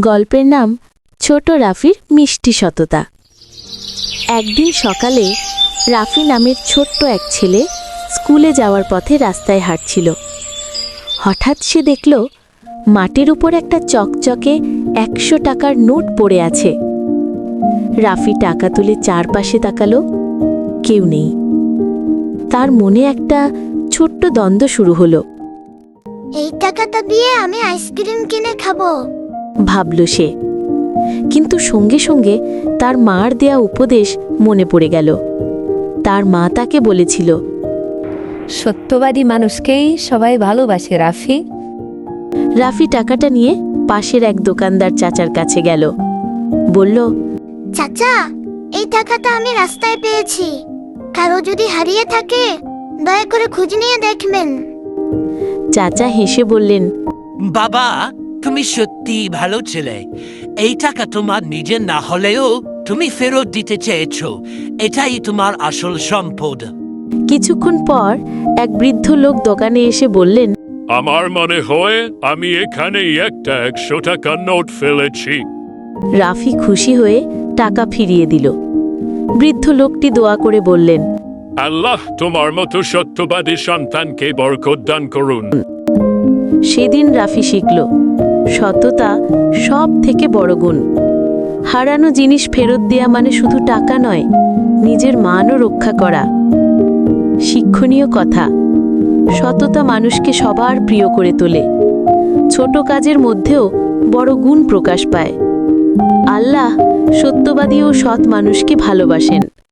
গল্পের নাম ছোট রাফির মিষ্টি সততা। একদিন সকালে রাফি নামের ছোট্ট এক ছেলে স্কুলে যাওয়ার পথে রাস্তায় হাঁটছিল। হঠাৎ সে দেখল মাটির উপর একটা চকচকে 100 টাকার নোট পড়ে আছে। রাফি টাকা তুলে চারপাশে তাকালো, কেউ নেই। তার মনে একটা ছোট্ট দ্বন্দ্ব শুরু হলো। এই টাকাটা দিয়ে আমি আইসক্রিম কিনে খাবো, ভাবল সে। কিন্তু সঙ্গে সঙ্গে তার মার দেয়া উপদেশ মনে পড়ে গেল। তার মা তাকে বলেছিল, সত্যবাদী মানুষকেই সবাই ভালোবাসে রাফি। রাফি টাকাটা নিয়ে পাশের এক দোকানদার চাচার কাছে গেল। বলল, চাচা এই টাকাটা আমি রাস্তায় পেয়েছি, কারো যদি হারিয়ে থাকে দয়া করে খোঁজ নিয়ে দেখবেন। চাচা হেসে বললেন, বাবা, তুমি সত্যি ভালো ছেলে। এই টাকা তোমার নিজের না হলেও তুমি ফেরত দিতে চেয়েছো, এটাই তোমার আসল সম্পদ। কিছুক্ষণ পর এক বৃদ্ধ লোক দোকানে এসে বললেন, আমার মনে হয় আমি এখানে একটা 100 টাকার নোট ফেলেছি। রাফি খুশি হয়ে টাকা ফিরিয়ে দিল। বৃদ্ধ লোকটি দোয়া করে বললেন, আল্লাহ তোমার মতো সত্যবাদী সন্তানকে বরকত দান করুন। সেদিন রাফি শিখল, সততা সব থেকে বড় গুণ। হারানো জিনিস ফেরত দেয়া মানে শুধু টাকা নয়, নিজের মানও রক্ষা করা। শিক্ষণীয় কথা, সততা মানুষকে সবার প্রিয় করে তোলে। ছোট কাজের মধ্যেও বড় গুণ প্রকাশ পায়। আল্লাহ সত্যবাদী ও সৎ মানুষকে ভালোবাসেন।